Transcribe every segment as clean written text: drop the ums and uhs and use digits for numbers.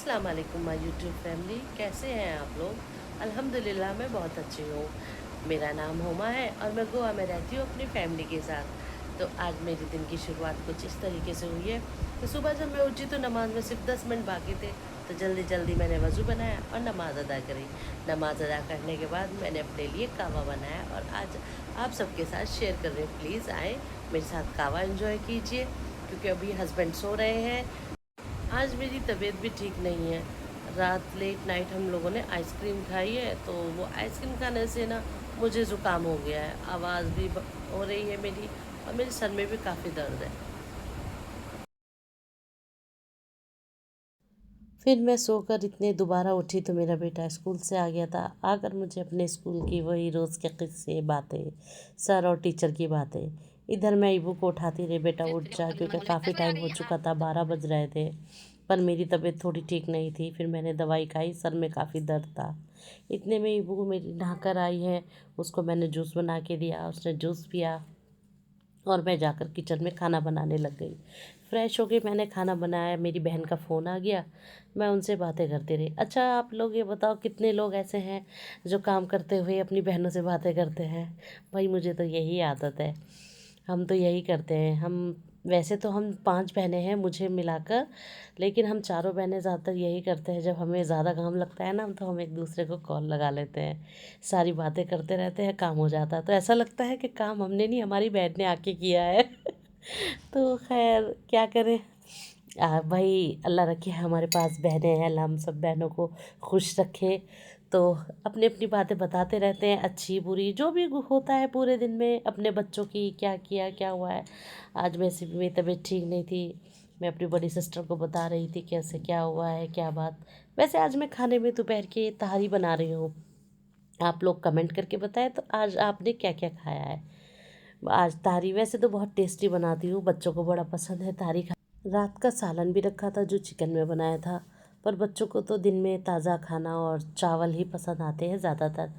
अस्सलाम वालेकुम my YouTube family, कैसे हैं आप लोग। अल्हम्दुलिल्लाह मैं बहुत अच्छी हूँ। मेरा नाम हुमा है और मैं गोवा में रहती हूँ अपनी फैमिली के साथ। तो आज मेरे दिन की शुरुआत कुछ इस तरीके से हुई है कि सुबह जब मैं उठी तो नमाज में सिर्फ 10 मिनट बाकी थे। तो जल्दी जल्दी मैंने वज़ू बनाया और नमाज़ अदा करी। नमाज अदा करने के बाद मैंने अपने लिए कहवा बनाया और आज आप सबके साथ शेयर कर रही हूँ। प्लीज़ आए मेरे साथ कहवा एंजॉय कीजिए, क्योंकि अभी हस्बैंड सो रहे हैं। आज मेरी तबीयत भी ठीक नहीं है। रात लेट नाइट हम लोगों ने आइसक्रीम खाई है, तो वो आइसक्रीम खाने से ना मुझे ज़ुकाम हो गया है, आवाज़ भी हो रही है मेरी, और मेरे सर में भी काफ़ी दर्द है। फिर मैं सोकर इतने दोबारा उठी तो मेरा बेटा स्कूल से आ गया था। आकर मुझे अपने स्कूल की वही रोज़ के किस्से, बातें, सर और टीचर की बातें। इधर मैं ईबू को उठाती रही, बेटा उठ जा, क्योंकि काफ़ी टाइम हो चुका था, 12 बज रहे थे। पर मेरी तबीयत थोड़ी ठीक नहीं थी। फिर मैंने दवाई खाई, सर में काफ़ी दर्द था। इतने में ईबू मेरी नहाकर आई है, उसको मैंने जूस बना के दिया, उसने जूस पिया और मैं जाकर किचन में खाना बनाने लग गई। फ्रेश हो गई, मैंने खाना बनाया, मेरी बहन का फ़ोन आ गया। मैं उनसे बातें करती रही। अच्छा, आप लोग ये बताओ, कितने लोग ऐसे हैं जो काम करते हुए अपनी बहनों से बातें करते हैं। भाई मुझे तो यही आदत है, हम तो यही करते हैं। हम वैसे तो हम 5 बहनें हैं मुझे मिलाकर, लेकिन हम चारों बहनें ज़्यादातर यही करते हैं, जब हमें ज़्यादा काम लगता है ना, तो हम एक दूसरे को कॉल लगा लेते हैं, सारी बातें करते रहते हैं, काम हो जाता है। तो ऐसा लगता है कि काम हमने नहीं, हमारी बहन ने आके किया है। तो खैर क्या करें। भाई अल्लाह रखे हमारे पास बहनें हैं, अल्लाह हम सब बहनों को खुश रखे। तो अपनी अपनी बातें बताते रहते हैं, अच्छी बुरी जो भी होता है पूरे दिन में, अपने बच्चों की क्या किया क्या हुआ है। आज वैसे भी मेरी तबीयत ठीक नहीं थी, मैं अपनी बड़ी सिस्टर को बता रही थी कैसे क्या हुआ है क्या बात। वैसे आज मैं खाने में दोपहर की तहारी बना रही हूँ। आप लोग कमेंट करके बताएं तो आज आपने क्या क्या खाया है। आज तारी वैसे तो बहुत टेस्टी बनाती हूँ, बच्चों को बड़ा पसंद है तारी खा। रात का सालन भी रखा था जो चिकन में बनाया था, पर बच्चों को तो दिन में ताज़ा खाना और चावल ही पसंद आते हैं ज़्यादातर।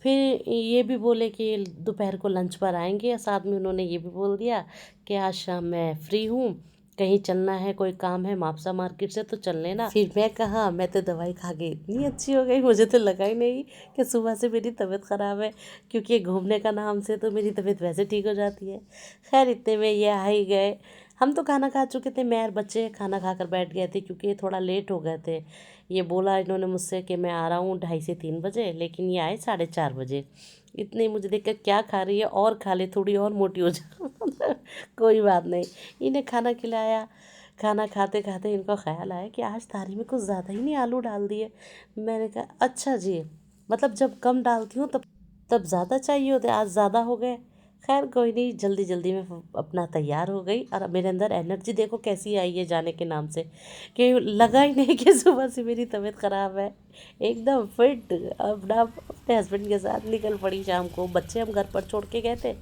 फिर ये भी बोले कि दोपहर को लंच पर आएंगे, साथ में उन्होंने ये भी बोल दिया कि आज शाम मैं फ्री हूँ, कहीं चलना है, कोई काम है मापसा मार्केट से तो चल लेना। फिर मैं कहा, मैं तो दवाई खा के इतनी अच्छी हो गई, मुझे तो लगा ही नहीं कि सुबह से मेरी तबीयत ख़राब है, क्योंकि घूमने का नाम से तो मेरी तबीयत वैसे ठीक हो जाती है। खैर इतने में ये आ ही गए। हम तो खाना खा चुके थे, मैं और बच्चे खाना खाकर बैठ गए थे, क्योंकि थोड़ा लेट हो गए थे। ये बोला इन्होंने मुझसे कि मैं आ रहा हूँ 2:30 से 3 बजे, लेकिन ये आए 4:30 बजे। इतने ही मुझे देखकर क्या खा रही है, और खा ले, थोड़ी और मोटी हो जा। कोई बात नहीं। इन्हें खाना खिलाया। खाना खाते खाते इनको ख्याल आया कि आज थाली में कुछ ज़्यादा ही नहीं आलू डाल दिए। मैंने कहा अच्छा जी, मतलब जब कम डालती हूँ तब तब ज़्यादा चाहिए होते, आज ज़्यादा हो गए। खैर कोई नहीं, जल्दी जल्दी में अपना तैयार हो गई, और अब मेरे अंदर एनर्जी देखो कैसी आई है जाने के नाम से, कि लगा ही नहीं कि सुबह से मेरी तबीयत ख़राब है। एकदम फिट। अब ना अपने हस्बैंड के साथ निकल पड़ी शाम को। बच्चे हम घर पर छोड़ के गए थे,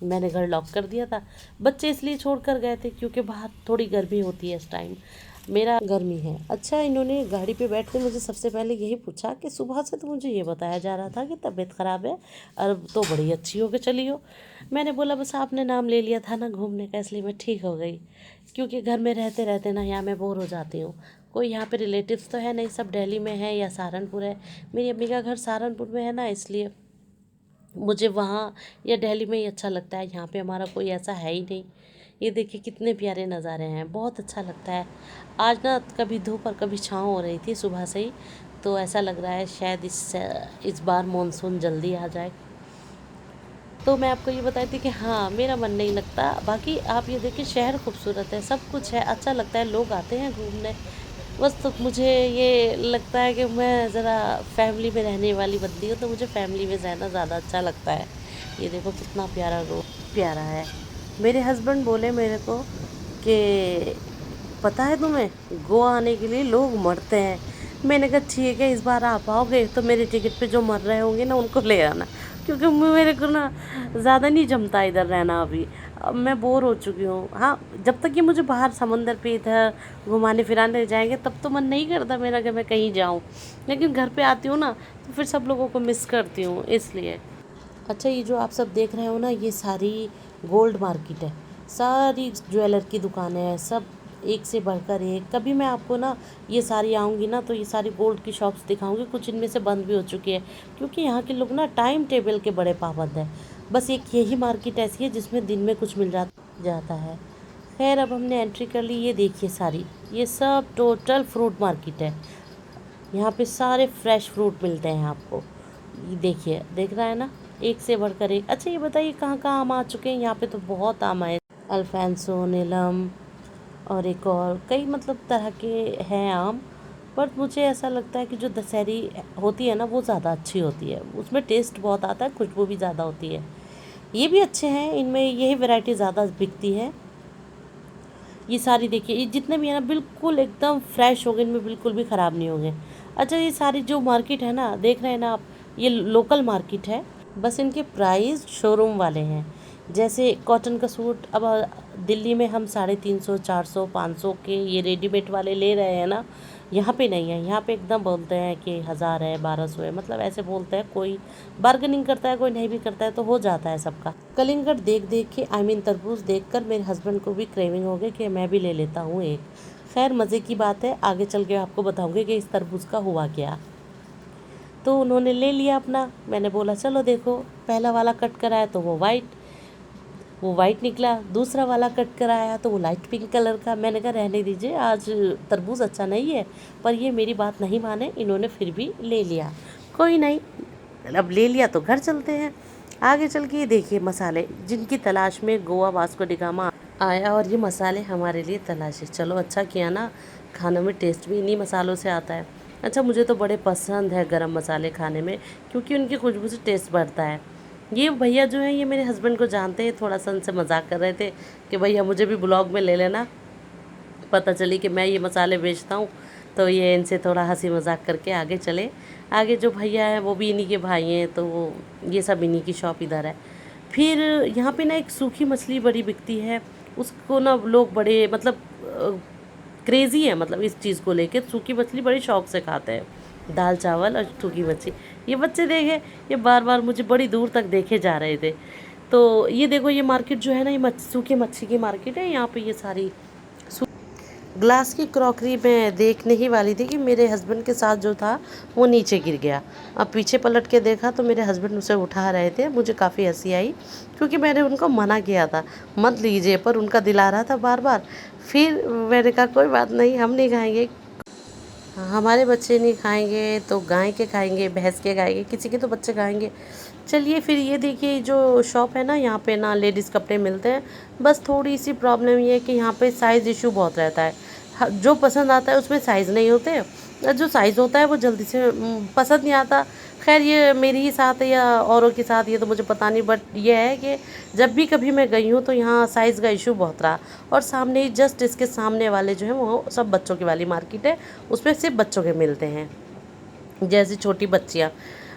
मैंने घर लॉक कर दिया था। बच्चे इसलिए छोड़ कर गए थे क्योंकि बाहर थोड़ी गर्मी होती है इस टाइम, मेरा गर्मी है। अच्छा, इन्होंने गाड़ी पे बैठ के मुझे सबसे पहले यही पूछा कि सुबह से तो मुझे ये बताया जा रहा था कि तबीयत ख़राब है, और तो बड़ी अच्छी हो के चली हो। मैंने बोला बस आपने नाम ले लिया था ना घूमने का, इसलिए मैं ठीक हो गई, क्योंकि घर में रहते रहते ना यहाँ मैं बोर हो जाती हूँ। कोई यहाँ पे रिलेटिव्स तो है नहीं, सब दिल्ली में है या सहारनपुर है। मेरी अम्मी का घर सहारनपुर में है ना, इसलिए मुझे वहाँ या दिल्ली में ही अच्छा लगता है। यहाँ पे हमारा कोई ऐसा है ही नहीं। ये देखिए कितने प्यारे नज़ारे हैं, बहुत अच्छा लगता है। आज ना कभी धूप और कभी छाँव हो रही थी सुबह से ही, तो ऐसा लग रहा है शायद इस बार मानसून जल्दी आ जाए। तो मैं आपको ये बताई थी कि हाँ मेरा मन नहीं लगता। बाकी आप ये देखिए शहर खूबसूरत है, सब कुछ है, अच्छा लगता है, लोग आते हैं घूमने। बस तो मुझे ये लगता है कि मैं ज़रा फैमिली में रहने वाली बंदी हूँ, तो मुझे फैमिली में रहना ज़्यादा अच्छा लगता है। ये देखो कितना प्यारा रोड, प्यारा है। मेरे हस्बैंड बोले मेरे को कि पता है तुम्हें, गोवा आने के लिए लोग मरते हैं। मैंने कहा ठीक है, इस बार आप आओगे तो मेरे टिकट पे जो मर रहे होंगे ना उनको ले आना, क्योंकि मेरे को ना ज़्यादा नहीं जमता इधर रहना अभी। अब मैं बोर हो चुकी हूँ। हाँ, जब तक कि मुझे बाहर समंदर पे इधर घुमाने फिराने जाएंगे तब तो मन नहीं करता मेरा कि मैं कहीं जाऊँ, लेकिन घर पे आती हूँ ना तो फिर सब लोगों को मिस करती हूँ, इसलिए। अच्छा, ये जो आप सब देख रहे हो ना, ये सारी गोल्ड मार्केट है, सारी ज्वेलर की दुकानें हैं, सब एक से बढ़कर एक। कभी मैं आपको ना ये सारी आऊँगी ना तो ये सारी गोल्ड की शॉप्स दिखाऊंगी, कुछ इनमें से बंद भी हो चुकी है क्योंकि यहाँ के लोग ना टाइम टेबल के बड़े पाबंद हैं। बस एक यही मार्केट ऐसी है जिसमें दिन में कुछ मिल जाता है। खैर अब हमने एंट्री कर ली। ये देखिए सारी, ये सब टोटल फ्रूट मार्केट है। यहाँ पे सारे फ्रेश फ्रूट मिलते हैं आपको। ये देखिए, देख रहा है ना, एक से बढ़कर एक। अच्छा ये बताइए कहाँ कहाँ आम आ चुके हैं? यहाँ पे तो बहुत आम आए, अल्फांसो, नीलम और एक और कई मतलब तरह के हैं आम। पर मुझे ऐसा लगता है कि जो दशहरी होती है ना वो ज़्यादा अच्छी होती है, उसमें टेस्ट बहुत आता है, खुशबू भी ज़्यादा होती है। ये भी अच्छे हैं, इनमें यही वैरायटी ज़्यादा बिकती है। ये सारी देखिए, ये जितने भी है ना बिल्कुल एकदम फ्रेश हो गए, इनमें बिल्कुल भी ख़राब नहीं होंगे। अच्छा ये सारी जो मार्केट है ना, देख रहे हैं ना आप, ये लोकल मार्केट है। बस इनके प्राइस शोरूम वाले हैं। जैसे कॉटन का सूट अब दिल्ली में हम 350, 400, 500 के ये रेडीमेड वाले ले रहे हैं ना, यहाँ पे नहीं है। यहाँ पे एकदम बोलते हैं कि 1000 है, 1200 है, मतलब ऐसे बोलते हैं। कोई बार्गेनिंग करता है, कोई नहीं भी करता है, तो हो जाता है सबका। कलिंगड़ देख देख के, आई मीन तरबूज देख कर मेरे हस्बैंड को भी क्रेविंग हो गई कि मैं भी ले लेता हूँ एक। खैर मज़े की बात है, आगे चल के आपको बताऊँगी कि इस तरबूज का हुआ क्या। तो उन्होंने ले लिया अपना। मैंने बोला चलो देखो, पहला वाला कट कराया तो वो वाइट निकला, दूसरा वाला कट कराया तो वो लाइट पिंक कलर का। मैंने कहा रहने दीजिए, आज तरबूज अच्छा नहीं है। पर ये मेरी बात नहीं माने, इन्होंने फिर भी ले लिया। कोई नहीं, अब ले लिया तो घर चलते हैं। आगे चल के ये देखिए मसाले, जिनकी तलाश में गोवा वास्को डी गामा आया, और ये मसाले हमारे लिए तलाशी। चलो अच्छा किया ना, खाने में टेस्ट भी इन्हीं मसालों से आता है। अच्छा मुझे तो बड़े पसंद है गरम मसाले खाने में, क्योंकि उनकी खुशबू से टेस्ट बढ़ता है। ये भैया जो हैं ये मेरे हस्बैंड को जानते हैं, थोड़ा सा उनसे मजाक कर रहे थे कि भैया मुझे भी ब्लॉग में ले लेना। पता चली कि मैं ये मसाले बेचता हूँ, तो ये इनसे थोड़ा हंसी मजाक करके आगे चले। आगे जो भैया हैं वो भी इन्हीं के भाई हैं, तो वो ये सब इन्हीं की शॉप इधर है। फिर यहाँ पे ना एक सूखी मछली बड़ी बिकती है, उसको ना लोग बड़े मतलब क्रेज़ी है, मतलब इस चीज़ को लेके सूखी मछली बड़े शौक से खाते हैं। दाल चावल और सूखी मच्छी। ये बच्चे देखे, ये बार बार मुझे बड़ी दूर तक देखे जा रहे थे। तो ये देखो, ये मार्केट जो है ना, ये सूखी मच्छी की मार्केट है। यहाँ पे ये सारी ग्लास की क्रॉकरी मैं देखने ही वाली थी कि मेरे हस्बैंड के साथ जो था वो नीचे गिर गया। अब पीछे पलट के देखा तो मेरे हस्बैंड उसे उठा रहे थे। मुझे काफ़ी हंसी आई क्योंकि मैंने उनको मना किया था मत लीजिए, पर उनका दिल आ रहा था बार बार। फिर मैंने कहा कोई बात नहीं, हम नहीं खाएंगे, हमारे बच्चे नहीं खाएंगे तो गाय के खाएंगे, भैंस के खाएंगे, किसी के तो बच्चे खाएंगे। चलिए फिर ये देखिए जो शॉप है ना, यहाँ पे ना लेडीज़ कपड़े मिलते हैं। बस थोड़ी सी प्रॉब्लम ये है कि यहाँ पे साइज़ इशू बहुत रहता है। जो पसंद आता है उसमें साइज़ नहीं होते, और जो साइज़ होता है वो जल्दी से पसंद नहीं आता। खैर ये मेरे ही साथ है या औरों के साथ, ये तो मुझे पता नहीं, बट ये है कि जब भी कभी मैं गई हूँ तो यहाँ साइज़ का इशू बहुत रहा। और सामने ही जस्ट इसके सामने वाले जो है वो सब बच्चों की वाली मार्केट है, उसमें सिर्फ बच्चों के मिलते हैं, जैसे छोटी बच्चियाँ।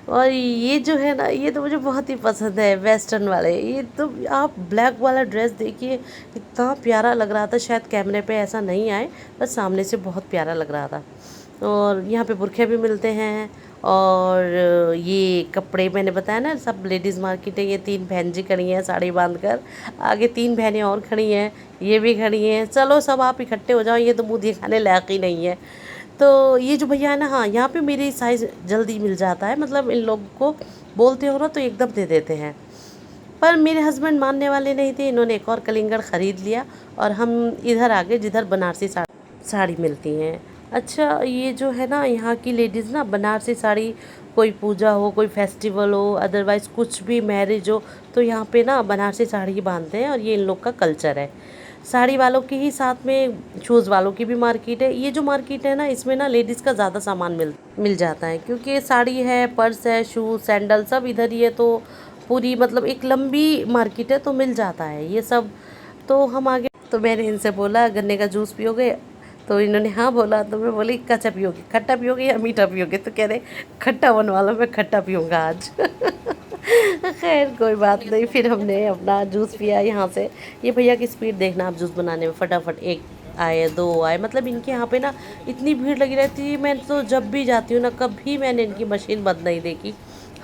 और ये जो है ना, ये तो मुझे बहुत ही पसंद है, वेस्टर्न वाले। ये तो आप ब्लैक वाला ड्रेस देखिए, इतना प्यारा लग रहा था। शायद कैमरे पे ऐसा नहीं आए, बस सामने से बहुत प्यारा लग रहा था। और यहाँ पे बुरखे भी मिलते हैं। और ये कपड़े मैंने बताया ना, सब लेडीज़ मार्केट है। ये 3 बहन जी खड़ी हैं साड़ी बांध कर, आगे 3 बहनें और खड़ी हैं, ये भी खड़ी हैं। चलो सब आप इकट्ठे हो जाओ, ये तो मुँह दिखाने लायक ही नहीं है। तो ये जो भैया है ना, हाँ यहाँ पे मेरी साइज़ जल्दी मिल जाता है, मतलब इन लोगों को बोलते हो ना तो एकदम दे देते हैं। पर मेरे हस्बैंड मानने वाले नहीं थे, इन्होंने एक और कलिंगड़ ख़रीद लिया और हम इधर आ गए जिधर बनारसी साड़ी मिलती हैं। अच्छा ये जो है ना, यहाँ की लेडीज़ ना बनारसी साड़ी, कोई पूजा हो, कोई फेस्टिवल हो, अदरवाइज़ कुछ भी मैरिज हो, तो यहाँ पे ना बनारसी साड़ी बांधते हैं, और ये इन लोग का कल्चर है। साड़ी वालों की ही साथ में शूज़ वालों की भी मार्केट है। ये जो मार्केट है ना, इसमें ना लेडीज़ का ज़्यादा सामान मिल जाता है, क्योंकि साड़ी है, पर्स है, शूज़, सैंडल सब इधर ही है। तो पूरी मतलब एक लंबी मार्केट है, तो मिल जाता है ये सब। तो हम आगे, तो मैंने इनसे बोला गन्ने का जूस पियोगे? तो इन्होंने हाँ बोला। तो मैं बोली कैसा पियोगे, खट्टा पियोगे या मीठा पियोगे? तो कह रहे खट्टा बनवा लो, मैं खट्टा पीऊँगा आज। खैर कोई बात नहीं, फिर हमने अपना जूस पिया यहाँ से। ये भैया की स्पीड देखना आप जूस बनाने में, फटाफट 1 आए 2 आए, मतलब इनके यहाँ पे ना इतनी भीड़ लगी रहती है। मैं तो जब भी जाती हूँ ना, कभी मैंने इनकी मशीन बंद नहीं देखी,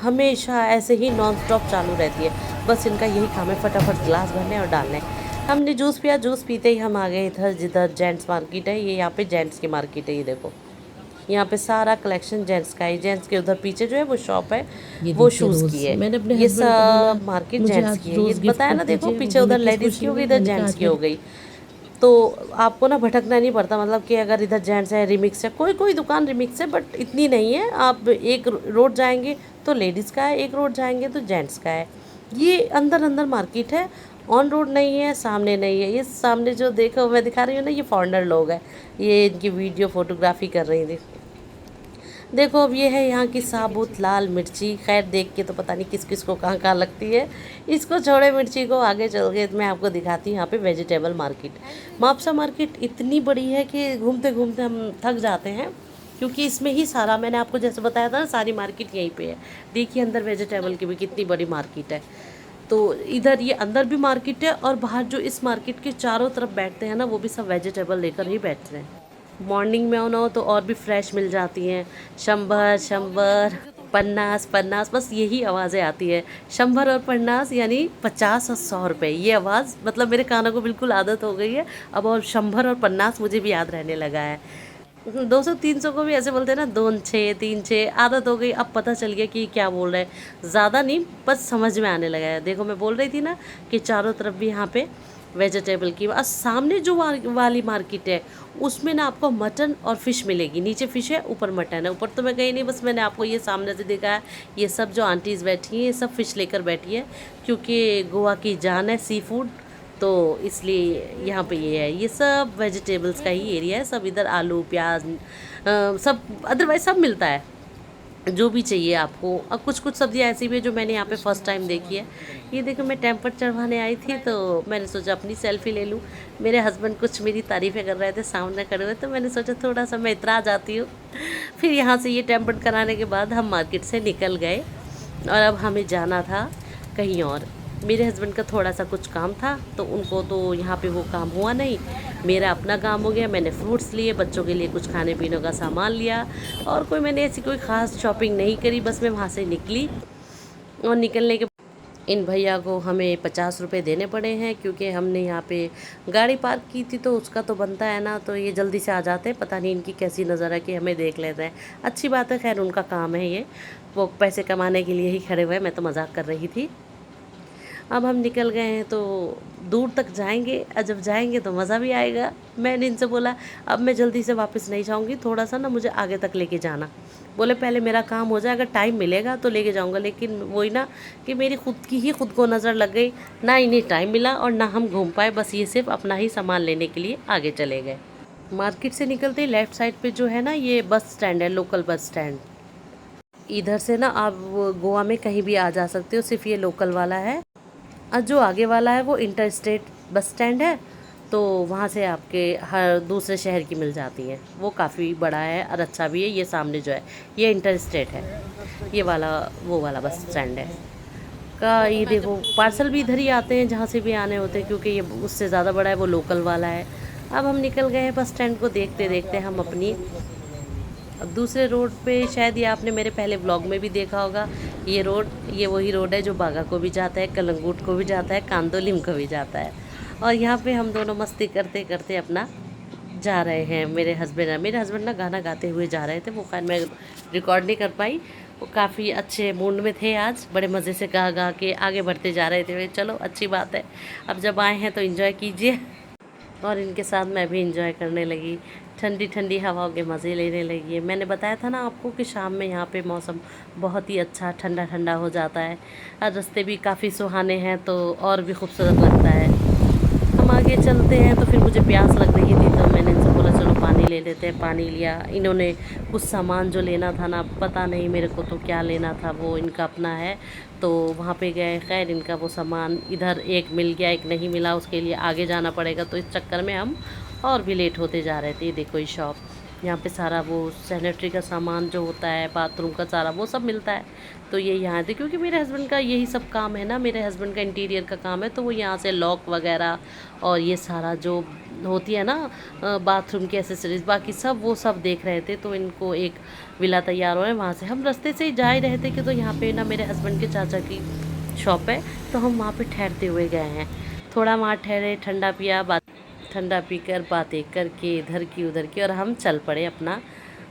हमेशा ऐसे ही नॉन स्टॉप चालू रहती है। बस इनका यही काम है, फटाफट गिलास भरने और डालने। हमने जूस पिया, जूस पीते ही हम आ गए इधर जिधर जेंट्स मार्केट है। ये यहाँ पे जेंट्स की मार्केट है, ये देखो यहाँ पे सारा कलेक्शन जेंट्स का है। जेंट्स के उधर पीछे जो है वो शॉप है, ये वो देखिए शूज़ की रोज़, है। मैंने अपने ये हस्बैंड को बोला सब मार्केट मुझे जेंट्स आज की है। ये रोज़ गिफ्ट बताया कर ना, देखो दीजिए। वो पीछे बोले उधर किस लेडीज़ की खुशी हो गई, में, इधर मैंने कहा जेंट्स आज की हो मैं गई। तो आपको ना भटकना नहीं पड़ता, मतलब कि अगर इधर जेंट्स है, रिमिक्स है, कोई कोई दुकान रिमिक्स है बट इतनी नहीं है। आप एक रोड जाएंगे तो लेडीज़ का है, एक रोड जाएंगे तो जेंट्स का है। ये अंदर अंदर मार्केट है, ऑन रोड नहीं है, सामने नहीं है। ये सामने जो देखो मैं दिखा रही हूँ ना, ये फॉरेनर लोग हैं, ये इनकी वीडियो फोटोग्राफी कर रही थी। देखो अब ये है यहाँ की साबुत लाल मिर्ची। खैर देख के तो पता नहीं किस किस को कहाँ कहाँ लगती है। इसको छोड़े मिर्ची को, आगे चल के मैं आपको दिखाती हूँ यहाँ पे वेजिटेबल मार्केट। मापसा मार्केट इतनी बड़ी है कि घूमते घूमते हम थक जाते हैं, क्योंकि इसमें ही सारा, मैंने आपको जैसे बताया था ना, सारी मार्केट यहीं पे है। देखिए अंदर वेजिटेबल की भी कितनी बड़ी मार्केट है। तो इधर ये अंदर भी मार्केट है, और बाहर जो इस मार्केट के चारों तरफ बैठते हैं ना, वो भी सब वेजिटेबल लेकर ही बैठते हैं। मॉर्निंग में ना हो तो और भी फ्रेश मिल जाती हैं। शंभर शंभर, पन्नास पन्नास, बस यही आवाज़ें आती है। शंभर और पन्नास यानी 50 और 100 रुपये, ये आवाज़ मतलब मेरे कानों को बिल्कुल आदत हो गई है अब। और शंभर और पन्नास मुझे भी याद रहने लगा है। 200 300 को भी ऐसे बोलते हैं ना, 2 6 3 6, आदत हो गई। अब पता चल गया कि क्या बोल रहे हैं, ज़्यादा नहीं, बस समझ में आने लगा है। देखो मैं बोल रही थी ना कि चारों तरफ भी यहाँ पे वेजिटेबल की। और सामने जो वाली मार्केट है, उसमें ना आपको मटन और फ़िश मिलेगी। नीचे फ़िश है, ऊपर मटन है। ऊपर तो मैं गई नहीं, बस मैंने आपको ये सामने से देखा है। ये सब जो आंटीज़ बैठी हैं, ये सब फ़िश लेकर बैठी है, क्योंकि गोवा की जान है सी फूड, तो इसलिए यहाँ पे ये है। ये सब वेजिटेबल्स का ही एरिया है। सब इधर आलू प्याज सब अदरवाइज सब मिलता है, जो भी चाहिए आपको। अब कुछ कुछ सब्जियाँ ऐसी भी है जो मैंने यहाँ पे फ़र्स्ट टाइम देखी है। ये देखो मैं टेम्पर चढ़वाने आई थी, तो मैंने सोचा अपनी सेल्फ़ी ले लूँ। मेरे हस्बैंड कुछ मेरी तारीफ़ें कर रहे थे सामने खड़े हुए, तो मैंने सोचा थोड़ा सा मैं इतरा जाती हूँ। फिर यहाँ से ये टेम्पर कराने के बाद हम मार्केट से निकल गए, और अब हमें जाना था कहीं और। मेरे हस्बैंड का थोड़ा सा कुछ काम था, तो उनको तो यहाँ पे वो काम हुआ नहीं। मेरा अपना काम हो गया। मैंने फ्रूट्स लिए, बच्चों के लिए कुछ खाने पीने का सामान लिया, और कोई मैंने ऐसी कोई ख़ास शॉपिंग नहीं करी। बस मैं वहाँ से निकली, और निकलने के इन भैया को हमें 50 रुपये देने पड़े हैं, क्योंकि हमने यहाँ पे गाड़ी पार्क की थी, तो उसका तो बनता है ना। तो ये जल्दी से आ जाते हैं, पता नहीं इनकी कैसी नज़र है कि हमें देख लेते हैं। अच्छी बात है, खैर उनका काम है ये, वो पैसे कमाने के लिए ही खड़े हुए हैं। मैं तो मजाक कर रही थी। अब हम निकल गए हैं, तो दूर तक जाएंगे, और जब जाएंगे तो मज़ा भी आएगा। मैंने इनसे बोला अब मैं जल्दी से वापस नहीं जाऊंगी, थोड़ा सा ना मुझे आगे तक लेके जाना। बोले पहले मेरा काम हो जाए, अगर टाइम मिलेगा तो लेके जाऊंगा। लेकिन वही ना कि मेरी खुद की ही खुद को नज़र लग गई, ना इन्हें टाइम मिला और ना हम घूम पाए। बस ये सिर्फ अपना ही सामान लेने के लिए आगे चले गए। मार्केट से निकलते ही लेफ़्ट साइड पे जो है ना, ये बस स्टैंड है, लोकल बस स्टैंड। इधर से ना आप गोवा में कहीं भी आ जा सकते हो, सिर्फ ये लोकल वाला है। और जो आगे वाला है वो इंटर स्टेट बस स्टैंड है, तो वहाँ से आपके हर दूसरे शहर की मिल जाती हैं। वो काफ़ी बड़ा है और अच्छा भी है। ये सामने जो है ये इंटर स्टेट है, ये वाला वो वाला बस स्टैंड है का। ये देखो पार्सल भी इधर ही आते हैं जहाँ से भी आने होते हैं, क्योंकि ये उससे ज़्यादा बड़ा है, वो लोकल वाला है। अब हम निकल गए हैं बस स्टैंड को देखते देखते हम अपनी। अब दूसरे रोड पे, शायद ये आपने मेरे पहले व्लॉग में भी देखा होगा, ये रोड, ये वही रोड है जो बागा को भी जाता है, कलंगूट को भी जाता है, कांदोलिम को भी जाता है। और यहाँ पे हम दोनों मस्ती करते करते अपना जा रहे हैं। मेरे हस्बैंड ना गाना गाते हुए जा रहे थे, वो खैर मैं रिकॉर्ड नहीं कर पाई। वो काफ़ी अच्छे मूड में थे आज, बड़े मज़े से गा गा के आगे बढ़ते जा रहे थे। चलो अच्छी बात है, अब जब आए हैं तो इन्जॉय कीजिए। और इनके साथ मैं भी इंजॉय करने लगी, ठंडी ठंडी हवाओं के मज़े लेने लगी। मैंने बताया था ना आपको कि शाम में यहाँ पे मौसम बहुत ही अच्छा ठंडा ठंडा हो जाता है, और रास्ते भी काफ़ी सुहाने हैं, तो और भी खूबसूरत लगता है। हम आगे चलते हैं, तो फिर मुझे प्यास लग रही थी, तो मैंने इनसे बोला चलो पानी ले लेते हैं। पानी लिया। इन्होंने कुछ सामान जो लेना था ना, पता नहीं मेरे को तो क्या लेना था, वो इनका अपना है, तो वहाँ पे गए। खैर इनका वो सामान इधर एक मिल गया, एक नहीं मिला, उसके लिए आगे जाना पड़ेगा। तो इस चक्कर में हम और भी लेट होते जा रहे थे। ये देखो ये शॉप, यहाँ पे सारा वो सैनिटरी का सामान जो होता है, बाथरूम का सारा वो सब मिलता है। तो ये यहाँ थे, क्योंकि मेरे हस्बैंड का यही सब काम है ना, मेरे हस्बैंड का इंटीरियर का काम है, तो वो यहाँ से लॉक वगैरह और ये सारा जो होती है ना बाथरूम की एसेसरीज, बाकी सब वो सब देख रहे थे। तो इनको एक विला तैयार हो रहा है, वहाँ से हम रास्ते से ही जा ही रहे थे कि तो यहाँ पे ना मेरे हस्बैंड के चाचा की शॉप है, तो हम वहाँ पे ठहरते हुए गए हैं। थोड़ा वहाँ ठहरे, ठंडा पिया, ठंडा पीकर बातें करके इधर की उधर की, और हम चल पड़े अपना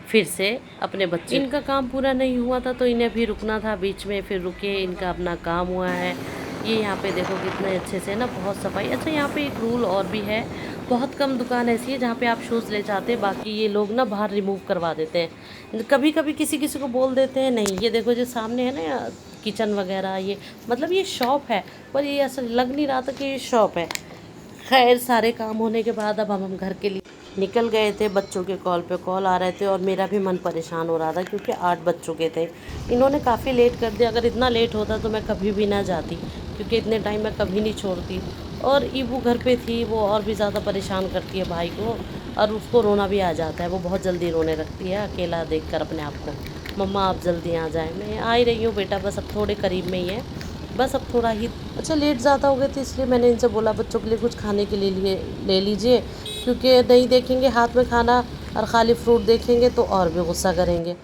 फिर से अपने बच्चे। इनका काम पूरा नहीं हुआ था तो इन्हें भी रुकना था, बीच में फिर रुके, इनका अपना काम हुआ है। ये यहाँ पे देखो कितने अच्छे से ना, बहुत सफाई। अच्छा, यहाँ पे एक रूल और भी है, बहुत कम दुकान ऐसी है जहाँ पे आप शूज़ ले जाते हैं, बाकी ये लोग ना बाहर रिमूव करवा देते हैं। कभी कभी किसी किसी को बोल देते हैं नहीं। ये देखो जो सामने है ना किचन वगैरह, ये मतलब ये शॉप है, पर ये ऐसा लग नहीं रहा था कि ये शॉप है। खैर, सारे काम होने के बाद अब हम घर के लिए निकल गए थे। बच्चों के कॉल पे कॉल आ रहे थे और मेरा भी मन परेशान हो रहा था क्योंकि 8 बज चुके थे। इन्होंने काफ़ी लेट कर दिया। अगर इतना लेट होता तो मैं कभी भी ना जाती, क्योंकि इतने टाइम मैं कभी नहीं छोड़ती। और ईबू घर पे थी, वो और भी ज़्यादा परेशान करती है भाई को, और उसको रोना भी आ जाता है। वो बहुत जल्दी रोने लगती है अकेला देखकर अपने आप को। मम्मा आप जल्दी आ जाएं। मैं आ ही रही हूँ बेटा, बस अब थोड़े करीब में ही है, बस अब थोड़ा ही। अच्छा, लेट ज़्यादा हो गए थे इसलिए मैंने इनसे बोला बच्चों के लिए कुछ खाने के लिए ले लीजिए, क्योंकि नहीं देखेंगे हाथ में खाना और ख़ाली फ्रूट देखेंगे तो और भी गुस्सा करेंगे।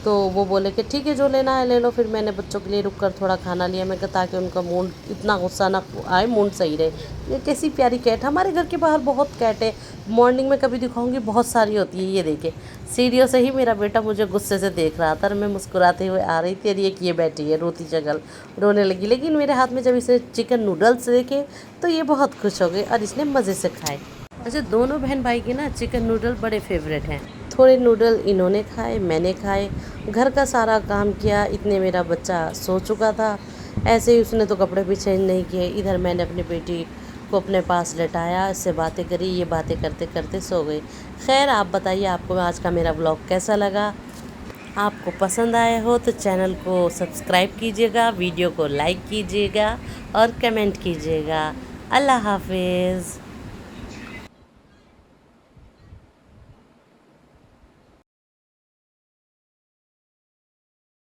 तो वो बोले कि ठीक है जो लेना है ले लो। फिर मैंने बच्चों के लिए रुक कर थोड़ा खाना लिया, मैं कहा ताकि उनका मूड इतना गुस्सा ना आए, मूड सही रहे। ये कैसी प्यारी कैट, हमारे घर के बाहर बहुत कैट है, मॉर्निंग में कभी दिखाऊंगी, बहुत सारी होती है। ये देखे, सीढ़ियों से ही मेरा बेटा मुझे गुस्से से देख रहा था और मैं मुस्कुराते हुए आ रही थी, और ये बैठी है रोती जगल, रोने लगी। लेकिन मेरे हाथ में जब इसे चिकन नूडल्स देखे तो ये बहुत खुश हो गई और इसने मज़े से खाए। अच्छा, दोनों बहन भाई के ना चिकन नूडल बड़े फेवरेट हैं। थोड़े नूडल इन्होंने खाए, मैंने खाए, घर का सारा काम किया। इतने मेरा बच्चा सो चुका था। ऐसे ही उसने तो कपड़े भी चेंज नहीं किए। इधर मैंने अपनी बेटी को अपने पास लेटाया, इससे बातें करी, ये बातें करते करते सो गई। खैर, आप बताइए आपको आज का मेरा ब्लॉग कैसा लगा। आपको पसंद आए हो तो चैनल को सब्सक्राइब कीजिएगा, वीडियो को लाइक कीजिएगा और कमेंट कीजिएगा। अल्लाह हाफिज़।